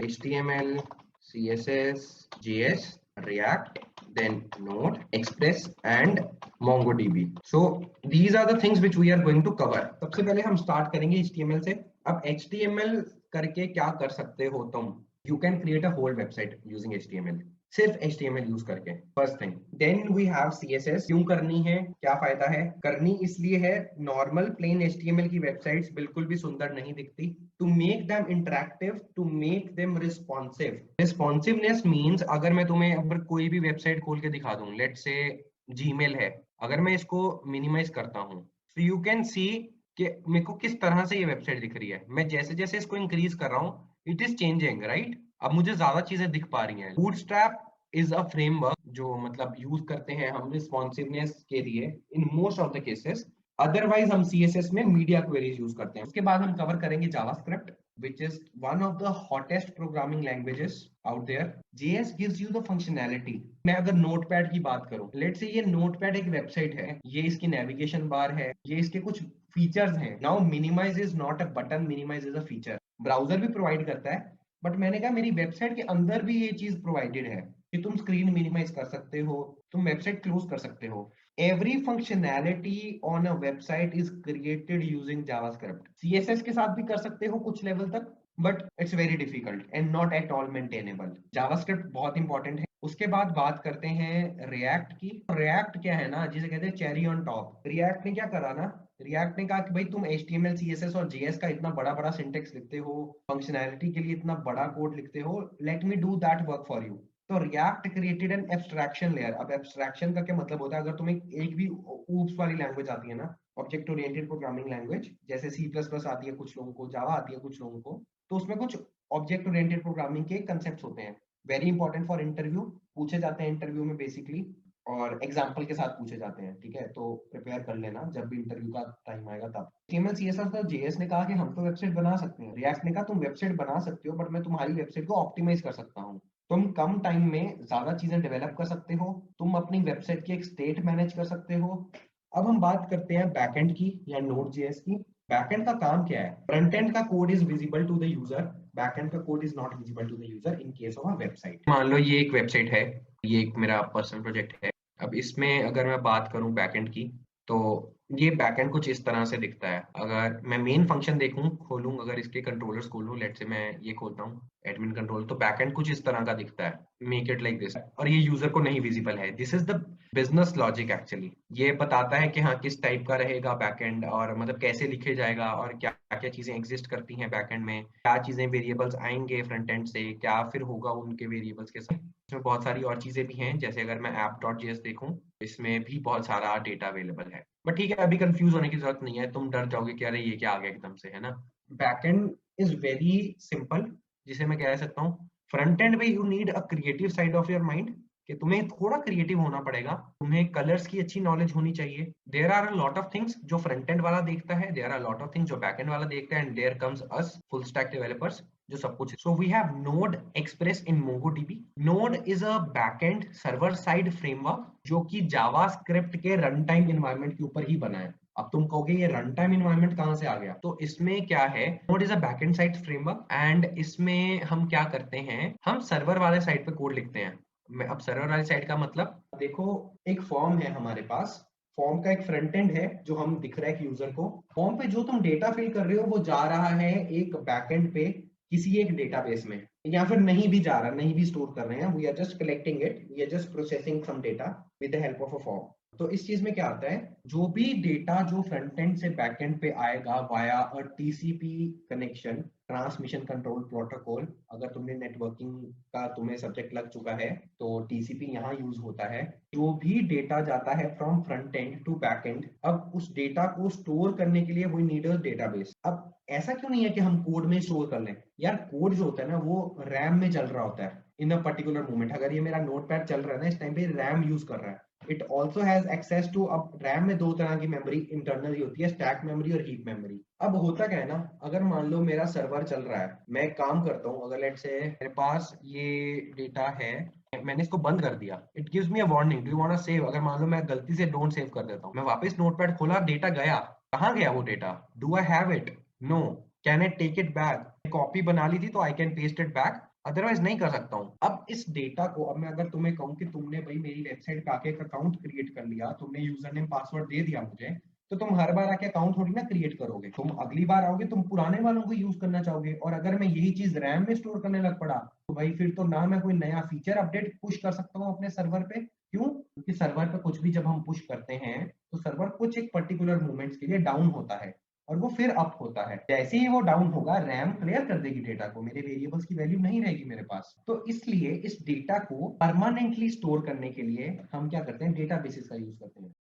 HTML, CSS, JS, React, then Node, Express and MongoDB. So these are the things which we are going to cover. सबसे पहले हम start करेंगे HTML से. अब HTML करके क्या कर सकते हो तुम? You can create a whole website using HTML. सिर्फ HTML यूज करके. First thing. Then we have CSS. क्यों करनी है, क्या फायदा है? करनी इसलिए है, नॉर्मल प्लेन HTML की वेबसाइट्स बिल्कुल भी सुंदर नहीं दिखती. To make them interactive, to make them responsive. Responsiveness means अगर मैं तुम्हें अगर कोई भी वेबसाइट खोल के दिखा दूं, लेट्स से जीमेल है, अगर मैं इसको मिनिमाइज करता हूं, so you can see कि मेरे को किस तरह से ये वेबसाइट दिख रही है. मैं जैसे जैसे इसको इंक्रीज कर रहा हूँ, इट इज चेंजिंग, राइट? अब मुझे ज्यादा चीजें दिख पा रही हैं. बूटस्ट्रैप इज अ फ्रेमवर्क जो मतलब यूज करते हैं हम रिस्पॉन्सिवनेस के लिए in most of the cases. Otherwise हम CSS में मीडिया क्वेरीज यूज करते हैं. उसके बाद हम कवर करेंगे JavaScript, which is one of the hottest programming languages out there. JS gives you the functionality. मैं अगर नोटपैड की बात करूं, लेट्स से ये नोटपैड एक वेबसाइट है, ये इसकी नेविगेशन बार है, ये इसके कुछ फीचर्स हैं. Now minimize is not a button, minimize is a feature. Browser भी प्रोवाइड करता है, बट मैंने कहा मेरी वेबसाइट के अंदर भी ये चीज प्रोवाइडेड है कि तुम स्क्रीन मिनिमाइज कर सकते हो, तुम वेबसाइट क्लोज कर सकते हो. Every functionality on a website is created using JavaScript. CSS के साथ भी कर सकते हो कुछ लेवल तक, but it's very difficult and not at all maintainable. JavaScript बहुत इंपॉर्टेंट है. उसके बाद बात करते हैं React की. React क्या है ना, जिसे कहते हैं चेरी ऑन टॉप. React ने क्या करा ना, React ने कहा कि भाई तुम HTML, CSS और JS का इतना बड़ा बड़ा सिंटेक्स लिखते हो, फंक्शनैलिटी के लिए इतना बड़ा कोड लिखते हो, let me do that work for you. तो React created an abstraction layer. अब एब्स्ट्रैक्शन का क्या मतलब होता है? अगर तुम्हें एक भी ऊप्स वाली लैंग्वेज आती है ना, ऑब्जेक्ट ओरिएंटेड प्रोग्रामिंग लैंग्वेज, जैसे C++ आती है कुछ लोगों को, जावा आती है कुछ लोगों को, तो उसमें कुछ ऑब्जेक्ट ओरिएंटेड प्रोग्रामिंग के कंसेप्ट्स होते हैं, वेरी इंपॉर्टेंट फॉर इंटरव्यू, पूछे जाते हैं इंटरव्यू में बेसिकली, और एग्जाम्पल के साथ पूछे जाते हैं. ठीक है, तो प्रिपेयर कर लेना जब भी इंटरव्यू का टाइम आएगा तब. HTML, CSS और JS ने कहा कि हम तो वेबसाइट बना सकते हैं. रिएक्ट ने कहा तुम वेबसाइट बना सकते हो, बट मैं तुम्हारी वेबसाइट को ऑप्टिमाइज कर सकता हूँ. तुम कम टाइम में ज्यादा चीजें डेवलप कर सकते हो, तुम अपनी वेबसाइट की एक स्टेट मैनेज कर सकते हो. अब हम बात करते हैं बैकएंड की या Node.js की. बैकएंड का काम क्या है? फ्रंट एंड का code is visible to the user, backend का code is not visible to the user in case of a website. मान लो ये एक वेबसाइट है, ये एक मेरा पर्सनल प्रोजेक्ट है. अब इसमें अगर मैं बात करूं बैकएंड की, तो ये बैकएंड कुछ इस तरह से दिखता है. अगर मैं मेन फंक्शन देखूं, खोलूं, अगर इसके कंट्रोलर्स खोलूं, लेट से मैं ये खोलता हूं एडमिन कंट्रोल, तो बैकएंड कुछ इस तरह का दिखता है. Make it like this. और ये यूजर को नहीं विजिबल है. This is the business logic actually. ये बताता है कि हाँ किस टाइप का रहेगा बैकएंड, और मतलब कैसे लिखे जाएगा, और क्या क्या चीजें एग्जिस्ट करती हैं बैकएंड में, क्या चीजें वेरिएबल्स आएंगे फ्रंट एंड से, क्या फिर होगा उनके वेरिएबल्स के साथ. इसमें बहुत सारी और चीजें भी हैं, जैसे अगर मैं app.js देखूं, इसमें भी बहुत सारा डेटा अवेलेबल है. बट ठीक है, अभी कंफ्यूज होने की जरूरत नहीं है. तुम डर जाओगे कि अरे ये क्या आ गया एकदम से, है ना. बैकएंड इज वेरी सिंपल, जिसे मैं कह सकता हूँ. फ्रंट एंड में you need a creative side of your mind, कि तुम्हें थोड़ा क्रिएटिव होना पड़ेगा, तुम्हें कलर्स की अच्छी नॉलेज होनी चाहिए. There are a lot of things जो फ्रंट एंड वाला देखता है, there are lot of things जो बैक एंड वाला देखता है, and there comes us full stack developers जो सब कुछ. So we have node express in MongoDB. Node is a backend server side framework जो कि जावास्क्रिप्ट के रन टाइम एनवायरनमेंट के ऊपर ही बना है. अब तुम कहोगे ये रन टाइम एनवायरनमेंट कहां से आ गया? तो इसमें क्या है, node is a backend side framework, and इसमें हम क्या करते हैं, हम सर्वर वाले साइड पे कोड लिखते हैं. अब सर्वर वाली साइड का मतलब देखो, एक फॉर्म है हमारे पास, फॉर्म का एक फ्रंट एंड है जो हम दिख रहा है यूजर को. फॉर्म पे जो तुम डेटा फिल कर रहे हो वो जा रहा है एक बैकएंड पे किसी एक डेटाबेस में, या फिर नहीं भी जा रहा, नहीं भी स्टोर कर रहे हैं. We are just collecting it, we are just processing some data with the help of a form. तो इस चीज में क्या आता है, जो भी डेटा जो फ्रंट एंड से बैक एंड पे आएगा वाया अ TCP connection, transmission control protocol. अगर तुमने नेटवर्किंग का तुम्हें सब्जेक्ट लग चुका है तो TCP यहाँ यूज होता है. जो भी डेटा जाता है from front end to back end, अब उस डेटा को स्टोर करने के लिए वी नीड अ डेटाबेस. अब ऐसा क्यों नहीं है कि हम कोड में स्टोर कर लें यार. कोड जो होता है ना वो रैम में चल रहा होता है इन अ पर्टिकुलर मोमेंट. अगर ये मेरा नोटपैड चल रहा है ना, इस टाइम पे रैम यूज कर रहा है. It also has access to, अब रैम में दो तरह की मेमोरी इंटरनल होती है, स्टैक मेमोरी और हीप मेमोरी. अब होता क्या है ना, अगर मान लो मेरा सर्वर चल रहा है, मैं एक काम करता हूँ, अगर लेट से मेरे पास ये डेटा है, मैंने इसको बंद कर दिया, it gives me a warning, do you want to save. अगर मान लो मैं गलती से डोंट सेव कर देता हूँ, मैं वापस नोटपैड खोला, डेटा गया, कहाँ गया वो data? Do I have it? No. Can I take it back? Copy बना ली थी तो I can paste it back. Otherwise नहीं कर सकता हूँ। अब इस डेटा को, अब मैं अगर तुम्हें कहूँ कि तुमने भाई मेरी वेबसाइट पे आके एक अकाउंट क्रिएट कर लिया, तुमने यूजर नेम पासवर्ड दे दिया मुझे, तो तुम हर बार आके अकाउंट थोड़ी ना क्रिएट करोगे, तुम अगली बार आओगे तुम पुराने वालों को यूज करना चाहोगे। और अगर मैं यही चीज रैम में स्टोर करने लग पड़ा तो भाई फिर तो ना मैं कोई नया फीचर अपडेट पुश कर सकता हूँ अपने सर्वर पे। क्यों? क्योंकि सर्वर पे कुछ भी जब हम पुश करते हैं तो सर्वर कुछ एक पर्टिकुलर मोमेंट्स के लिए डाउन होता है और वो फिर अप होता है। जैसे ही वो डाउन होगा रैम क्लियर कर देगी डेटा को, मेरे वेरिएबल्स की वैल्यू नहीं रहेगी मेरे पास। तो इसलिए इस डेटा को परमानेंटली स्टोर करने के लिए हम क्या करते हैं, डेटाबेसेस का यूज करते हैं।